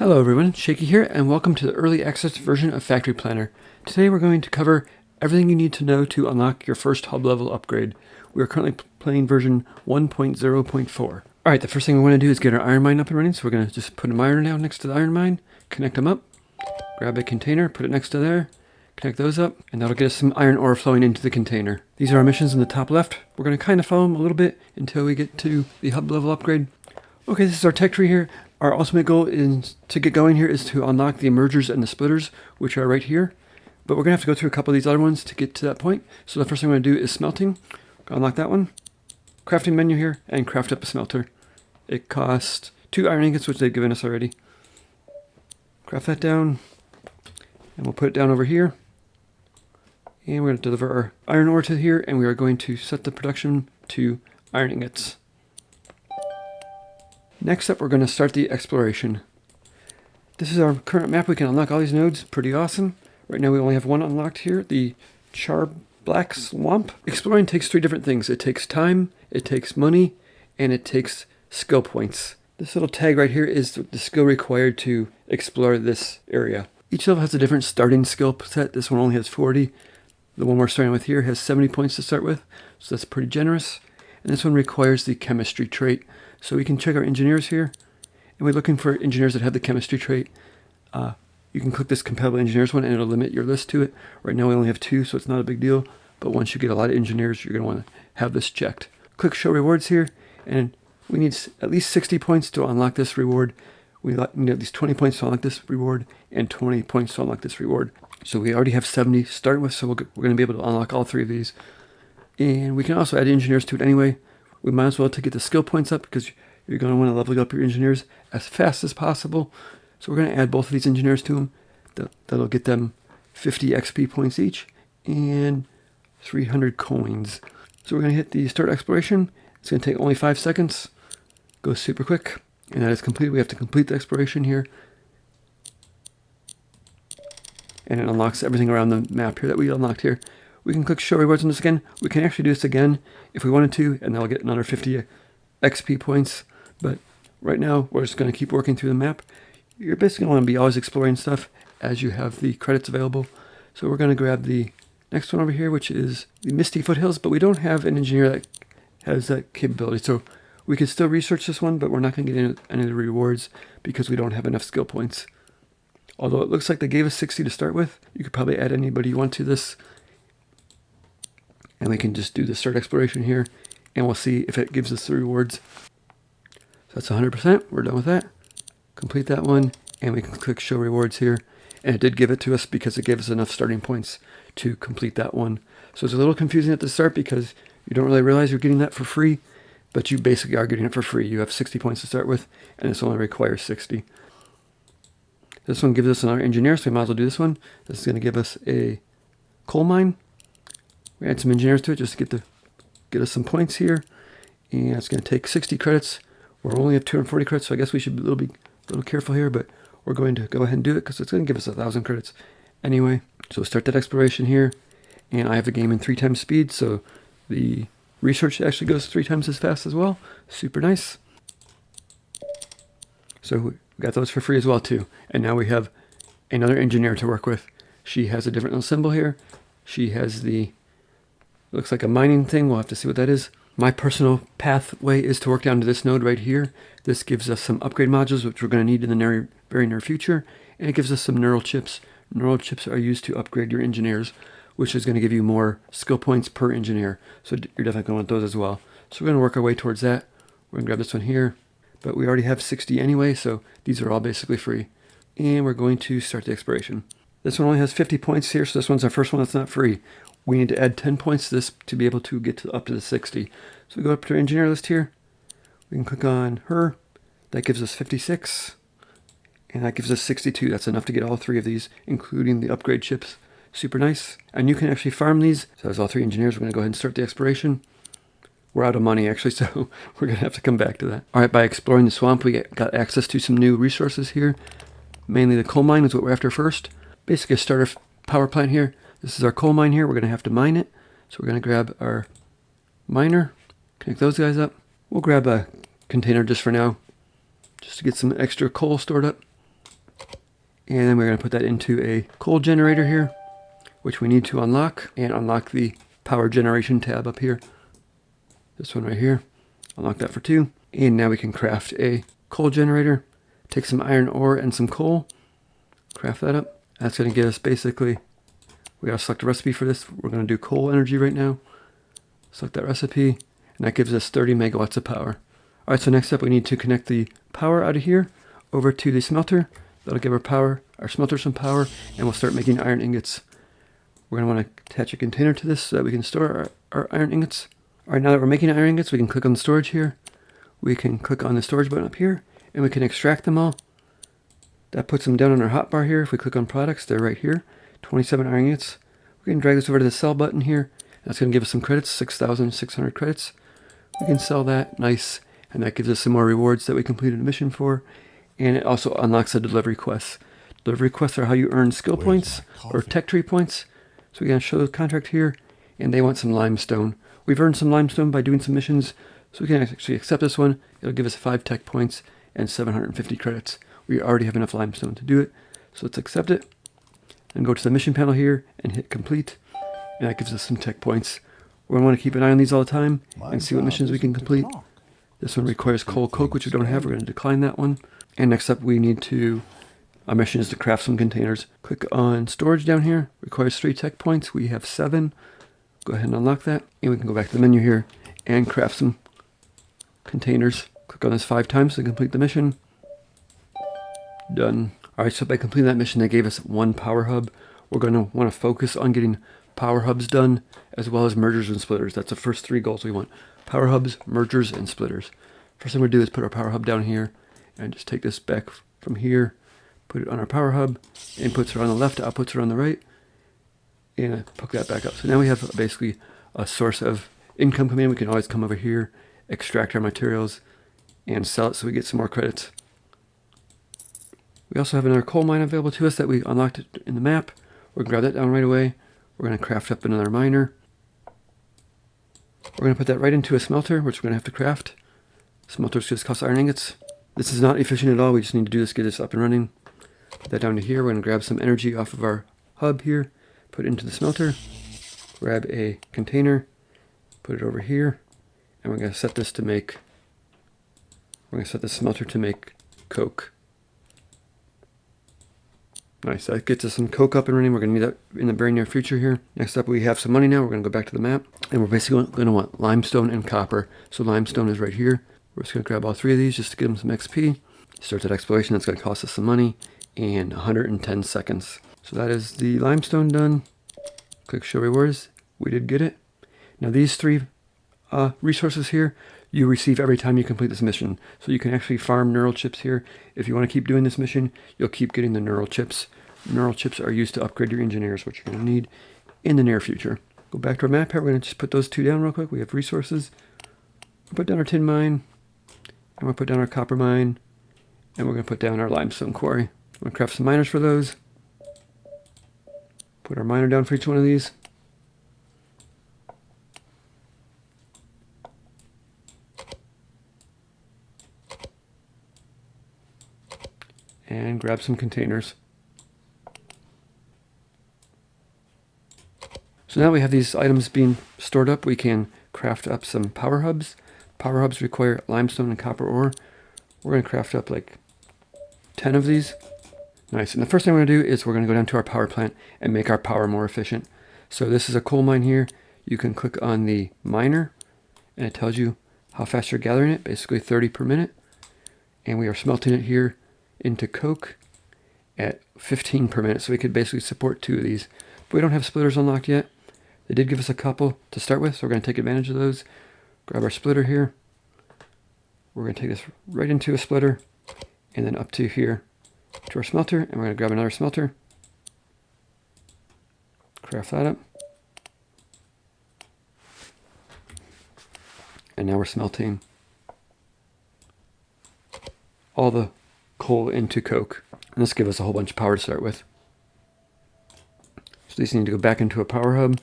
Hello everyone, Shaky here, and welcome to the early access version of Factory Planner. Today we're going to cover everything you need to know to unlock your first hub level upgrade. We are currently playing version 1.0.4. Alright, the first thing we want to do is get our iron mine up and running, so we're going to just put a miner down next to the iron mine, connect them up, grab a container, put it next to there, connect those up, and that'll get us some iron ore flowing into the container. These are our missions in the top left. We're going to kind of follow them a little bit until we get to the hub level upgrade. Okay, this is our tech tree here. Our ultimate goal is to get going here is to unlock the emergers and the splitters, which are right here. But we're going to have to go through a couple of these other ones to get to that point. So the first thing I'm going to do is smelting. Unlock that one. Crafting menu here and craft up a smelter. It costs 2 iron ingots, which they've given us already. Craft that down. And we'll put it down over here. And we're going to deliver our iron ore to here, and we are going to set the production to iron ingots. Next up, we're going to start the exploration. This is our current map. We can unlock all these nodes. Pretty awesome. Right now we only have one unlocked here, the Black Swamp. Exploring takes 3 different things. It takes time, it takes money, and it takes skill points. This little tag right here is the skill required to explore this area. Each level has a different starting skill set. This one only has 40. The one we're starting with here has 70 points to start with, so that's pretty generous. And this one requires the chemistry trait. So we can check our engineers here, and we're looking for engineers that have the chemistry trait. You can click this compatible engineers one, and it'll limit your list to it. Right now we only have 2, so it's not a big deal. But once you get a lot of engineers, you're going to want to have this checked. Click show rewards here, and we need at least 60 points to unlock this reward. We need at least 20 points to unlock this reward, and 20 points to unlock this reward. So we already have 70 starting with, so we're going to be able to unlock all 3 of these. And we can also add engineers to it anyway. We might as well to get the skill points up because you're going to want to level up your engineers as fast as possible. So we're going to add both of these engineers to them. That'll get them 50 XP points each and 300 coins. So we're going to hit the start exploration. It's going to take only 5 seconds. Goes super quick. And that is complete. We have to complete the exploration here. And it unlocks everything around the map here that we unlocked here. We can click show rewards on this again. We can actually do this again if we wanted to, and that'll get another 50 XP points. But right now, we're just going to keep working through the map. You're basically going to want to be always exploring stuff as you have the credits available. So we're going to grab the next one over here, which is the Misty Foothills, but we don't have an engineer that has that capability. So we could still research this one, but we're not going to get any of the rewards because we don't have enough skill points. Although it looks like they gave us 60 to start with. You could probably add anybody you want to this. And we can just do the start exploration here, and we'll see if it gives us the rewards. So that's 100%. We're done with that. Complete that one, and we can click show rewards here. And it did give it to us because it gave us enough starting points to complete that one. So it's a little confusing at the start because you don't really realize you're getting that for free, but you basically are getting it for free. You have 60 points to start with, and this only requires 60. This one gives us another engineer, so we might as well do this one. This is going to give us a coal mine. We add some engineers to it just to get us some points here. And it's going to take 60 credits. We're only at 240 credits, so I guess we should be a little careful here, but we're going to go ahead and do it because it's going to give us 1,000 credits anyway. So we'll start that exploration here. And I have the game in 3 times speed, so the research actually goes 3 times as fast as well. Super nice. So we got those for free as well too. And now we have another engineer to work with. She has a different little symbol here. She has the looks like a mining thing. We'll have to see what that is. My personal pathway is to work down to this node right here. This gives us some upgrade modules, which we're going to need in the very near future. And it gives us some neural chips. Neural chips are used to upgrade your engineers, which is going to give you more skill points per engineer. So you're definitely going to want those as well. So we're going to work our way towards that. We're going to grab this one here. But we already have 60 anyway, so these are all basically free. And we're going to start the exploration. This one only has 50 points here, so this one's our first one that's not free. We need to add 10 points to this to be able to get up to the 60. So we go up to our engineer list here. We can click on her. That gives us 56. And that gives us 62. That's enough to get all 3 of these, including the upgrade chips. Super nice. And you can actually farm these. So there's all 3 engineers. We're going to go ahead and start the exploration. We're out of money, actually, so we're going to have to come back to that. All right, by exploring the swamp, we got access to some new resources here. Mainly the coal mine is what we're after first. Basically a starter power plant here. This is our coal mine here. We're going to have to mine it. So we're going to grab our miner, connect those guys up. We'll grab a container just for now, just to get some extra coal stored up. And then we're going to put that into a coal generator here, which we need to unlock, and unlock the power generation tab up here. This one right here. Unlock that for 2. And now we can craft a coal generator. Take some iron ore and some coal. Craft that up. That's going to get us basically, we got to select a recipe for this. We're going to do coal energy right now. Select that recipe, and that gives us 30 megawatts of power. Alright, so next up we need to connect the power out of here over to the smelter. That'll give our smelter some power, and we'll start making iron ingots. We're going to want to attach a container to this so that we can store our iron ingots. Alright, now that we're making iron ingots, we can click on the storage here. We can click on the storage button up here, and we can extract them all. That puts them down on our hotbar here. If we click on products, they're right here. 27 iron ingots. We can drag this over to the sell button here. That's going to give us some credits, 6,600 credits. We can sell that, nice. And that gives us some more rewards that we completed a mission for. And it also unlocks the delivery quests. Delivery quests are how you earn skill points or tech tree points. So we're going to show the contract here, and they want some limestone. We've earned some limestone by doing some missions, so we can actually accept this one. It'll give us 5 tech points and 750 credits. We already have enough limestone to do it, so let's accept it. And go to the mission panel here and hit complete, and that gives us some tech points. We're going to want to keep an eye on these all the time and see what missions we can complete. This one requires coal coke, which we don't have. We're going to decline that one. And next up, we need to, our mission is to craft some containers. Click on storage down here. Requires 3 tech points. We have 7. Go ahead and unlock that. And we can go back to the menu here and craft some containers. Click on this 5 times to complete the mission. Done. Alright, so by completing that mission, they gave us 1 power hub. We're going to want to focus on getting power hubs done, as well as mergers and splitters. That's the first 3 goals we want. Power hubs, mergers, and splitters. First thing we're going to do is put our power hub down here, and just take this back from here, put it on our power hub, inputs are on the left, outputs are on the right, and hook that back up. So now we have basically a source of income coming in. We can always come over here, extract our materials, and sell it so we get some more credits. We also have another coal mine available to us that we unlocked in the map. We're going to grab that down right away. We're going to craft up another miner. We're going to put that right into a smelter, which we're going to have to craft. Smelters just cost iron ingots. This is not efficient at all. We just need to do this, get this up and running. Put that down to here. We're going to grab some energy off of our hub here, put it into the smelter, grab a container, put it over here, and we're going to set this to make, we're going to set the smelter to make coke. Nice, that gets us some coke up and running. We're going to need that in the very near future here. Next up, we have some money now. We're going to go back to the map, and we're basically going to want limestone and copper. So limestone is right here. We're just going to grab all 3 of these just to give them some XP. Start that exploration. That's going to cost us some money and 110 seconds. So that is the limestone done. Click show rewards. We did get it. Now these 3 resources here, you receive every time you complete this mission. So you can actually farm neural chips here. If you want to keep doing this mission, you'll keep getting the neural chips. Neural chips are used to upgrade your engineers, which you're going to need in the near future. Go back to our map here. We're going to just put those 2 down real quick. We have resources. We'll put down our tin mine, and we'll put down our copper mine, and we're going to put down our limestone quarry. I'm going to craft some miners for those. Put our miner down for each one of these. And grab some containers. So now we have these items being stored up. We can craft up some power hubs. Power hubs require limestone and copper ore. We're going to craft up like 10 of these. Nice. And the first thing we're going to do is we're going to go down to our power plant and make our power more efficient. So this is a coal mine here. You can click on the miner, and it tells you how fast you're gathering it, basically 30 per minute. And we are smelting it here into coke at 15 per minute, so we could basically support 2 of these. But we don't have splitters unlocked yet. They did give us a couple to start with, so we're going to take advantage of those. Grab our splitter here. We're going to take this right into a splitter, and then up to here to our smelter, and we're going to grab another smelter. Craft that up. And now we're smelting all the coal into coke. And this gives us a whole bunch of power to start with. So these need to go back into a power hub.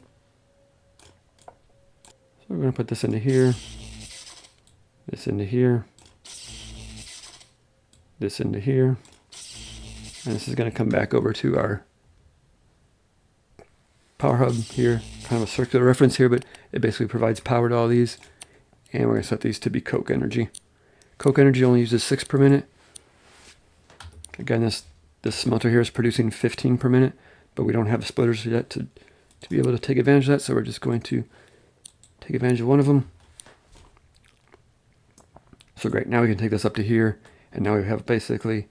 So we're going to put this into here, this into here, this into here, And this is going to come back over to our power hub here. Kind of a circular reference here, but it basically provides power to all these. And we're going to set these to be Coke energy. Coke energy only uses 6 per minute. Again, this smelter here is producing 15 per minute, but we don't have splitters yet to be able to take advantage of that, so we're just going to take advantage of one of them. So great, now we can take this up to here, and now we have basically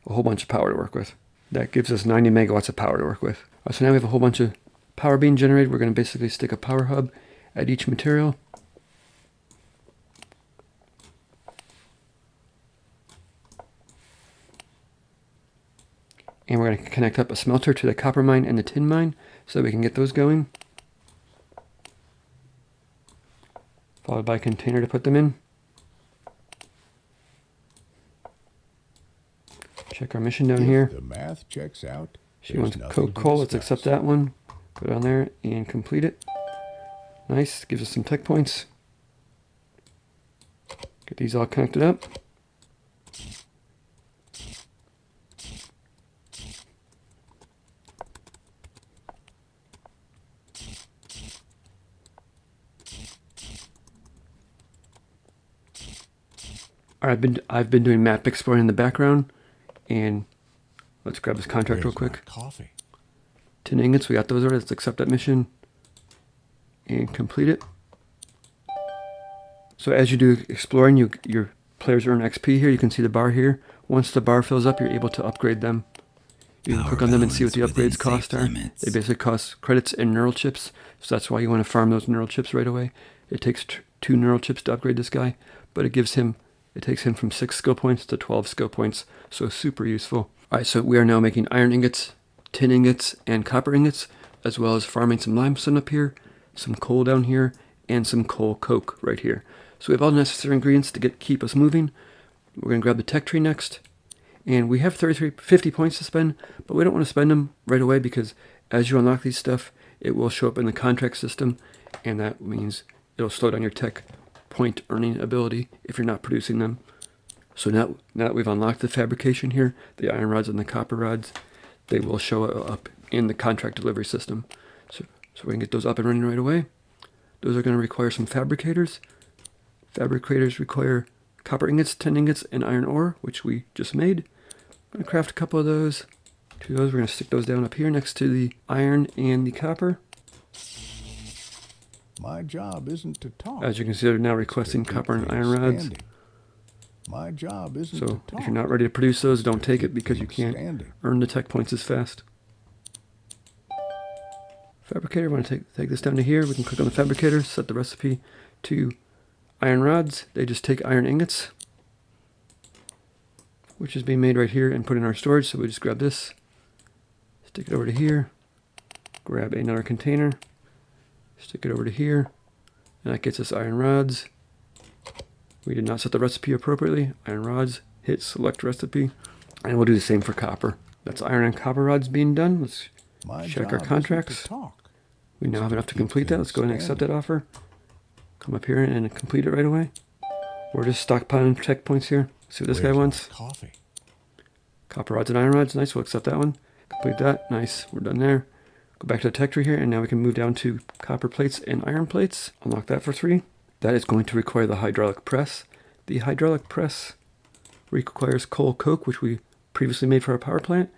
a whole bunch of power to work with. That gives us 90 megawatts of power to work with. So now we have a whole bunch of power being generated. We're going to basically stick a power hub at each material. And we're going to connect up a smelter to the copper mine and the tin mine so that we can get those going. Followed by a container to put them in. Check our mission down here. The math checks out. She wants Coke coal. Let's accept that one. Go down there and complete it. Nice. Gives us some tech points. Get these all connected up. All right, I've been doing map exploring in the background, and let's grab this contract real quick. Coffee. 10 ingots, we got those already. Let's accept that mission and complete it. So as you do exploring, your players earn XP here. You can see the bar here. Once the bar fills up, you're able to upgrade them. You can click on them and see what the upgrades cost are. They basically cost credits and neural chips, so that's why you want to farm those neural chips right away. It takes 2 neural chips to upgrade this guy, but it takes him from 6 skill points to 12 skill points, so super useful. Alright, so we are now making iron ingots, tin ingots, and copper ingots, as well as farming some limestone up here, some coal down here, and some coal coke right here. So we have all the necessary ingredients to keep us moving. We're going to grab the tech tree next, and we have 50 points to spend, but we don't want to spend them right away because as you unlock these stuff, it will show up in the contract system, and that means it'll slow down your tech point earning ability if you're not producing them. So now that we've unlocked the fabrication here, the iron rods and the copper rods, they will show up in the contract delivery system. So we can get those up and running right away. Those are going to require some fabricators. Fabricators require copper ingots, tin ingots, and iron ore, which we just made. I'm going to craft a couple of those. 2 of those, we're going to stick those down up here next to the iron and the copper. My job isn't to talk. As you can see, they're now requesting copper and iron rods. My job isn't to talk. So if you're not ready to produce those, don't take it because you can't earn the tech points as fast. Fabricator, we're going to take this down to here. We can click on the fabricator, set the recipe to iron rods. They just take iron ingots, which is being made right here and put in our storage. So we just grab this, stick it over to here, grab another container, stick it over to here, and that gets us iron rods. We did not set the recipe appropriately. Iron rods, hit select recipe, and we'll do the same for copper. That's iron and copper rods being done. Let's check our contracts. We now have enough to complete that. Let's go ahead and accept that offer. Come up here and complete it right away. We're just stockpiling checkpoints here. See what this guy wants. Coffee. Copper rods and iron rods. Nice, we'll accept that one. Complete that. Nice, we're done there. Go back to the tech tree here, and now we can move down to copper plates and iron plates. Unlock that for 3. That is going to require the hydraulic press. The hydraulic press requires coal coke, which we previously made for our power plant.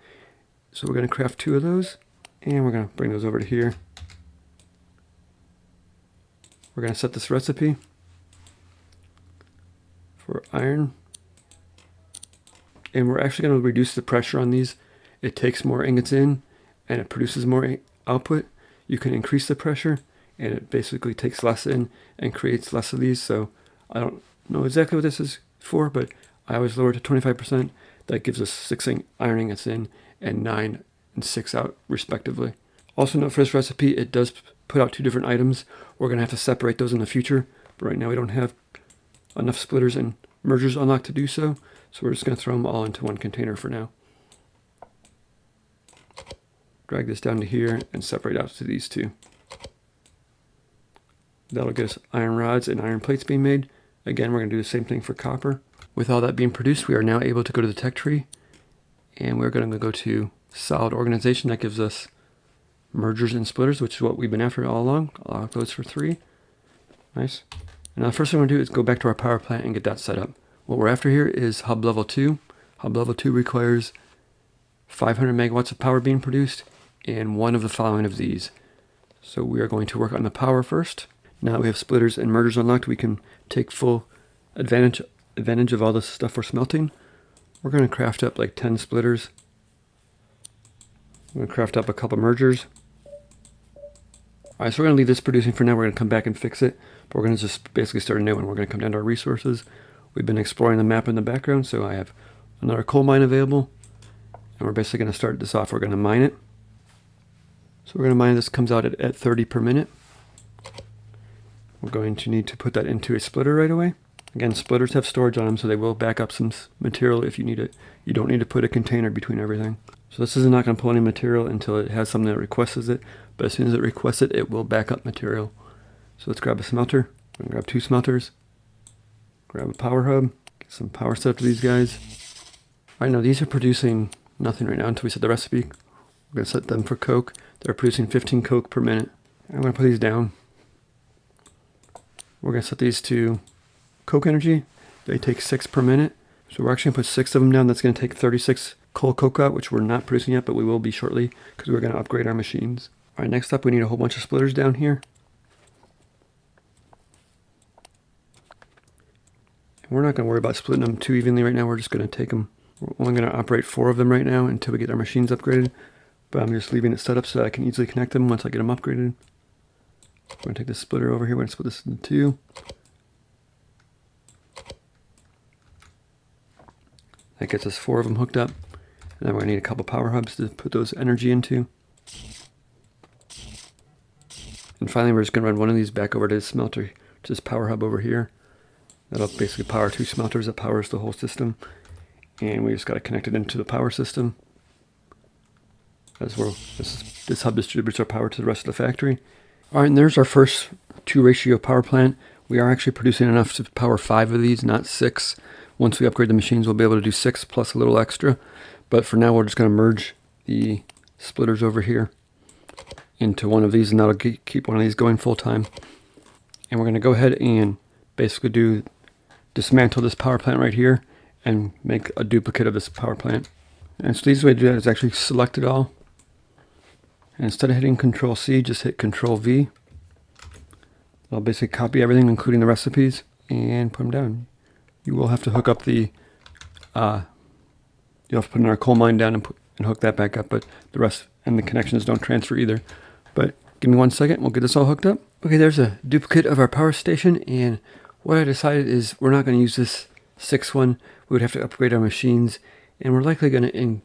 So we're going to craft 2 of those, and we're going to bring those over to here. We're going to set this recipe for iron, and we're actually going to reduce the pressure on these. It takes more ingots in, and it produces more output. You can increase the pressure, and it basically takes less in and creates less of these. So I don't know exactly what this is for, but I always lower it to 25%. That gives us 6 iron ingots in and 9 and 6 out respectively. Also note for this recipe, it does put out 2 different items. We're going to have to separate those in the future, but right now we don't have enough splitters and mergers unlocked to do so. So we're just going to throw them all into one container for now. Drag this down to here and separate out to these 2. That'll get us iron rods and iron plates being made. Again, we're going to do the same thing for copper. With all that being produced, we are now able to go to the tech tree And we're going to go to solid organization. That gives us mergers and splitters, which is what we've been after all along. I'll lock those for 3. Nice. And now the first thing we're going to do is go back to our power plant and get that set up. What we're after here is hub level 2. Hub level 2 requires 500 megawatts of power being produced and one of the following of these. So we are going to work on the power first. Now we have splitters and mergers unlocked. We can take full advantage of all this stuff we're smelting. We're going to craft up like 10 splitters. I'm going to craft up a couple mergers. Alright, so we're going to leave this producing for now. We're going to come back and fix it. But we're going to just basically start a new one. We're going to come down to our resources. We've been exploring the map in the background, so I have another coal mine available. And we're basically going to start this off. We're going to mine it. So we're going to mine this. Comes out at 30 per minute. We're going to need to put that into a splitter right away. Again, splitters have storage on them, so they will back up some material if you need it. You don't need to put a container between everything. So this is not going to pull any material until it has something that requests it. But as soon as it requests it, it will back up material. So let's grab a smelter. I'm going to grab 2 smelters. Grab a power hub. Get some power set up to these guys. Alright, now these are producing nothing right now until we set the recipe. We're going to set them for coke. They're producing 15 coke per minute. I'm going to put these down. We're going to set these to coke energy. They take 6 per minute. So we're actually going to put 6 of them down. That's going to take 36 coal coke out, which we're not producing yet, but we will be shortly because we're going to upgrade our machines. Alright, next up we need a whole bunch of splitters down here. And we're not going to worry about splitting them too evenly right now. We're just going to take them. We're only going to operate 4 of them right now until we get our machines upgraded. But I'm just leaving it set up so that I can easily connect them once I get them upgraded. We're going to take this splitter over here. We're going to split this into 2. That gets us 4 of them hooked up. And then we're going to need a couple power hubs to put those energy into. And finally, we're just going to run one of these back over to the smelter, to this power hub over here. That'll basically power 2 smelters that powers the whole system. And we just got to connect it into the power system. This hub distributes our power to the rest of the factory. Alright, and there's our first 2 ratio power plant. We are actually producing enough to power 5 of these, not 6. Once we upgrade the machines, we'll be able to do 6 plus a little extra. But for now, we're just going to merge the splitters over here into one of these, and that'll keep one of these going full time. And we're going to go ahead and basically dismantle this power plant right here and make a duplicate of this power plant. And so the easiest way to do that is actually select it all. And instead of hitting Control C, just hit Control V. I'll basically copy everything, including the recipes, and put them down. You will have to hook up the, you'll have to put another coal mine down and hook that back up, but the rest and the connections don't transfer either. But give me 1 second, we'll get this all hooked up. Okay, there's a duplicate of our power station, and what I decided is we're not going to use this 6 one. We would have to upgrade our machines, and we're likely going to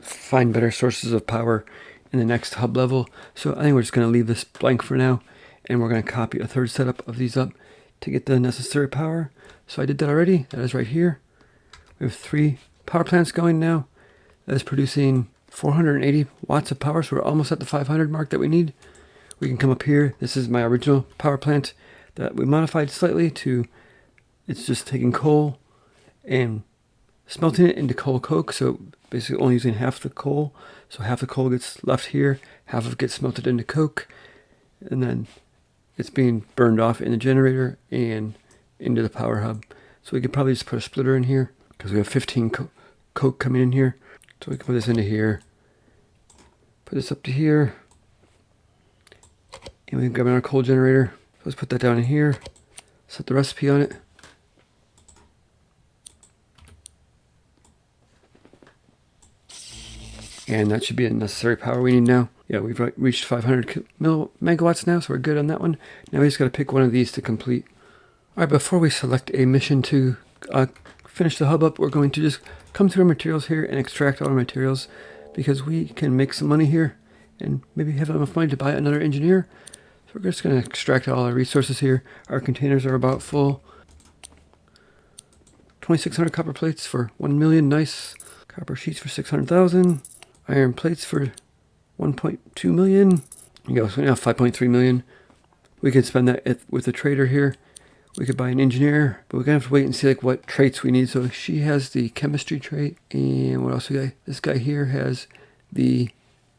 find better sources of power in the next hub level. So I think we're just going to leave this blank for now, and we're going to copy a 3rd setup of these up to get the necessary power. So I did that already. That is right here. We have 3 power plants going now. That is producing 480 watts of power, so we're almost at the 500 mark that we need. We can come up here. This is my original power plant that we modified slightly to, it's just taking coal and smelting it into coal coke, so basically only using half the coal. So half the coal gets left here, half of it gets smelted into coke, and then it's being burned off in the generator and into the power hub. So we could probably just put a splitter in here because we have 15 coke coming in here. So we can put this into here, put this up to here, and we can grab another coal generator. So let's put that down in here, set the recipe on it. And that should be the necessary power we need now. Yeah, we've reached 500 megawatts now, so we're good on that one. Now we just got to pick one of these to complete. Alright, before we select a mission to finish the hub up, we're going to just come through our materials here and extract all our materials, because we can make some money here and maybe have enough money to buy another engineer. So we're just going to extract all our resources here. Our containers are about full. 2,600 copper plates for 1 million. Nice. Copper sheets for 600,000. Iron plates for 1.2 million. You go, so now 5.3 million. We can spend that with the trader here. We could buy an engineer, but we're gonna have to wait and see like what traits we need. So she has the chemistry trait, and what else we got? This guy here has the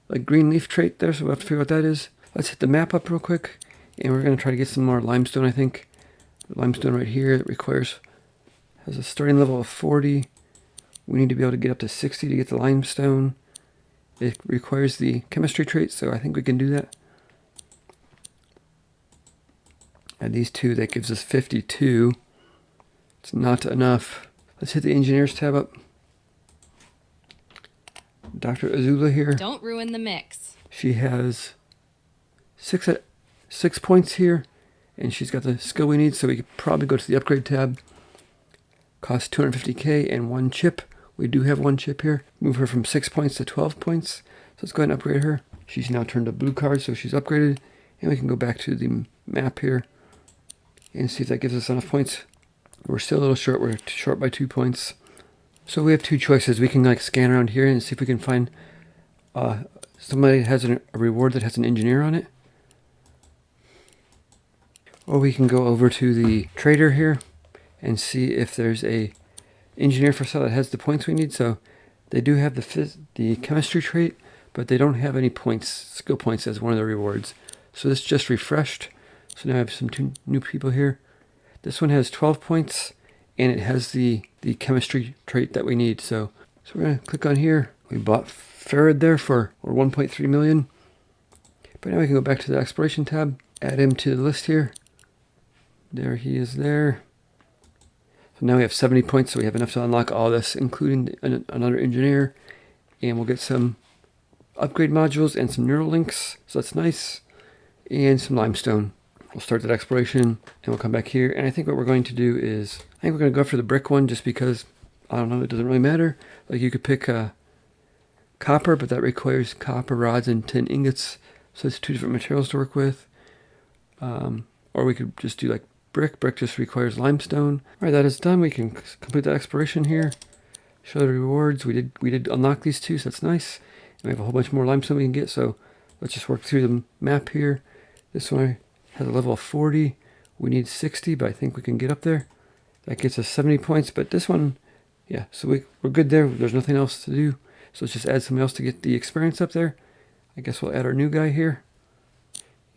like green leaf trait there, so we'll have to figure out what that is. Let's hit the map up real quick, and we're gonna try to get some more limestone. I think the limestone right here has a starting level of 40. We need to be able to get up to 60 to get the limestone. It requires the chemistry trait, so I think we can do that. Add these two, that gives us 52. It's not enough. Let's hit the engineers tab up. Dr. Azula here. Don't ruin the mix. She has 6 points here, and she's got the skill we need, so we could probably go to the upgrade tab. Costs 250k and 1 chip. We do have 1 chip here. Move her from 6 points to 12 points. So let's go ahead and upgrade her. She's now turned a blue card, so she's upgraded. And we can go back to the map here and see if that gives us enough points. We're still a little short. We're short by 2 points. So we have 2 choices. We can like scan around here and see if we can find somebody that has a reward that has an engineer on it. Or we can go over to the trader here and see if there's a engineer for sale that has the points we need. So they do have the chemistry trait, but they don't have any points, skill points as one of the rewards. So this just refreshed. So now I have some 2 new people here. This one has 12 points, and it has the chemistry trait that we need. So we're gonna click on here. We bought Farad there for 1.3 million. But now we can go back to the exploration tab, add him to the list here. There he is there. So now we have 70 points, so we have enough to unlock all this, including another engineer. And we'll get some upgrade modules and some neural links, so that's nice. And some limestone. We'll start that exploration, and we'll come back here. And I think what we're going to do is, I think we're going to go for the brick one, just because, I don't know, it doesn't really matter. Like you could pick copper, but that requires copper rods and tin ingots. So it's 2 different materials to work with. Or we could just do like brick. Brick just requires limestone. All right, that is done. We can complete that exploration here. Show the rewards. We did unlock these 2, so that's nice. And we have a whole bunch more limestone we can get. So let's just work through the map here. This one has a level of 40. We need 60, but I think we can get up there. That gets us 70 points. But this one, yeah, so we're good there. There's nothing else to do. So let's just add somebody else to get the experience up there. I guess we'll add our new guy here.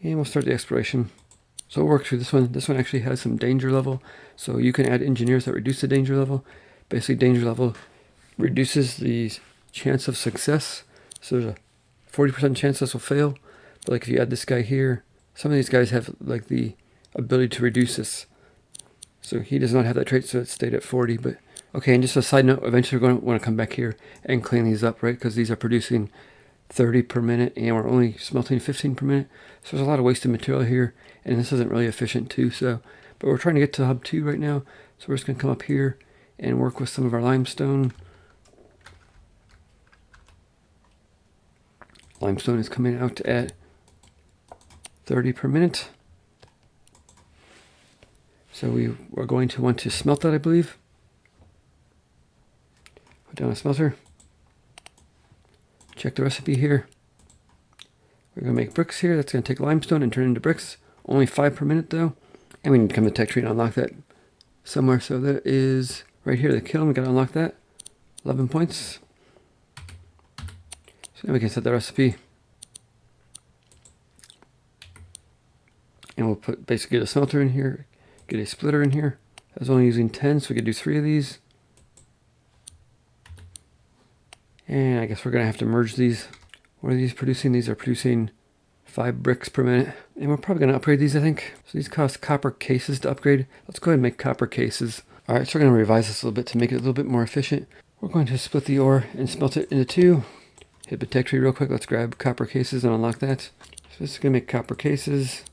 And we'll start the exploration. So we'll work through this one. This one actually has some danger level. So you can add engineers that reduce the danger level. Basically, danger level reduces the chance of success. So there's a 40% chance this will fail. But like if you add this guy here, some of these guys have like the ability to reduce this. So he does not have that trait, so it stayed at 40. But okay, and just a side note, eventually we're going to want to come back here and clean these up, right? Because these are producing 30 per minute, and we're only smelting 15 per minute. So there's a lot of wasted material here, and this isn't really efficient too. So, but we're trying to get to hub 2 right now. So we're just going to come up here and work with some of our limestone. Limestone is coming out at 30 per minute. So we're going to want to smelt that, I believe. Put down a smelter. Check the recipe here. We're going to make bricks here. That's going to take limestone and turn into bricks. Only 5 per minute though. And we need to come to tech tree and unlock that somewhere. So that is right here, the kiln. We got to unlock that. 11 points. So now we can set the recipe. And we'll basically get a smelter in here. Get a splitter in here. I was only using 10, so we could do 3 of these. And I guess we're going to have to merge these. What are these producing? These are producing 5 bricks per minute. And we're probably going to upgrade these, I think. So these cost copper cases to upgrade. Let's go ahead and make copper cases. Alright, so we're going to revise this a little bit to make it a little bit more efficient. We're going to split the ore and smelt it into 2. Hit the tech tree real quick. Let's grab copper cases and unlock that. So this is going to make copper cases.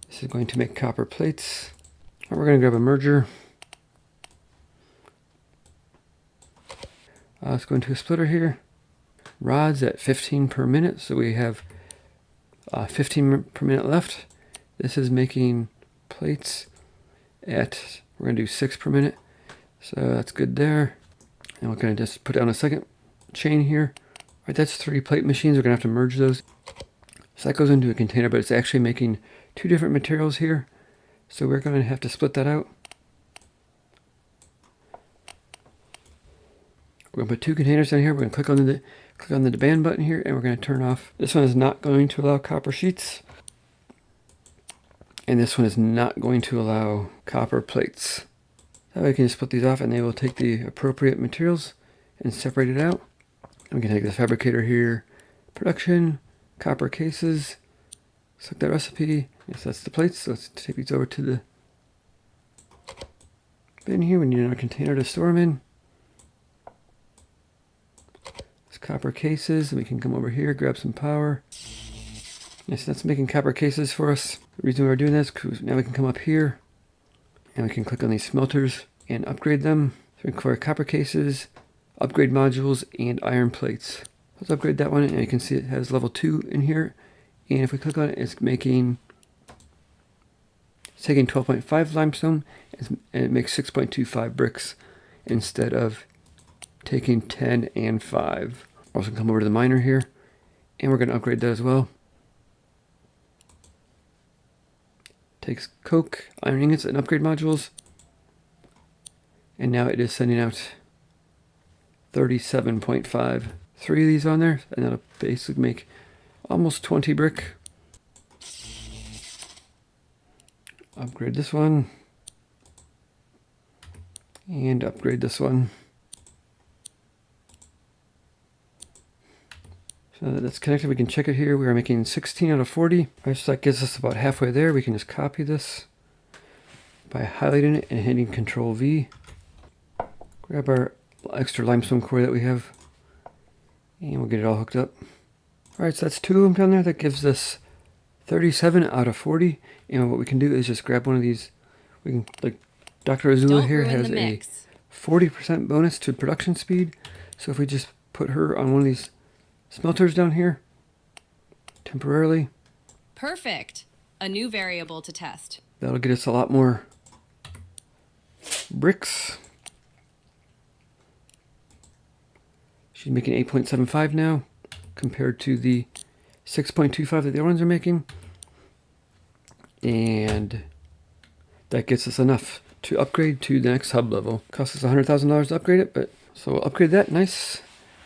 This is going to make copper plates. And we're going to grab a merger. Let's go into a splitter here. Rods at 15 per minute. So we have 15 per minute left. This is making plates at, we're going to do 6 per minute. So that's good there. And we're going to just put down a second chain here. All right, that's 3 plate machines. We're going to have to merge those. So that goes into a container, but it's actually making 2 different materials here. So we're going to have to split that out. We're going to put 2 containers down here. We're going to click on the demand button here, and we're going to turn off. This one is not going to allow copper sheets. And this one is not going to allow copper plates. That way we can just split these off, and they will take the appropriate materials and separate it out. And we can take the fabricator here, production, copper cases, select that recipe. Yes, that's the plates. So let's take these over to the bin here. We need another container to store them in. It's copper cases, and we can come over here, grab some power. Yes, that's making copper cases for us. The reason we're doing this is because now we can come up here and we can click on these smelters and upgrade them. So we can require copper cases, upgrade modules, and iron plates. Let's upgrade that one, and you can see it has level 2 in here. And if we click on it, it's taking 12.5 limestone, and it makes 6.25 bricks instead of taking 10 and 5. Also come over to the miner here, and we're going to upgrade that as well. Takes coke, iron ingots, and upgrade modules. And now it is sending out 37.5. 3 of these on there, and that'll basically make almost 20 brick. Upgrade this one. And upgrade this one. So that's connected. We can check it here. We are making 16 out of 40. Alright, so that gets us about halfway there. We can just copy this by highlighting it and hitting Control V. Grab our extra limestone core that we have, and we'll get it all hooked up. Alright, so that's 2 of them down there. That gives us 37 out of 40. And what we can do is just grab one of these. We can, like Dr. Azula here has a 40% bonus to production speed. So if we just put her on one of these smelters down here temporarily. Perfect. A new variable to test. That'll get us a lot more bricks. She's making 8.75 now compared to the 6.25 that the other ones are making. And that gets us enough to upgrade to the next hub level. Costs us $100,000 to upgrade it, but so we'll upgrade that. Nice.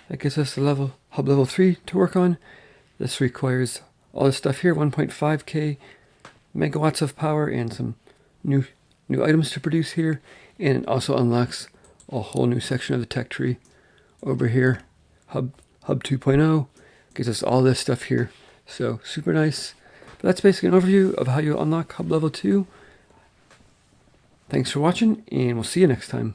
That gives us the hub level 3 to work on. This requires all this stuff here, 1.5k megawatts of power and some new items to produce here. And it also unlocks a whole new section of the tech tree over here. Hub 2.0 gives us all this stuff here. So super nice. But that's basically an overview of how you unlock hub level 2. Thanks for watching, and we'll see you next time.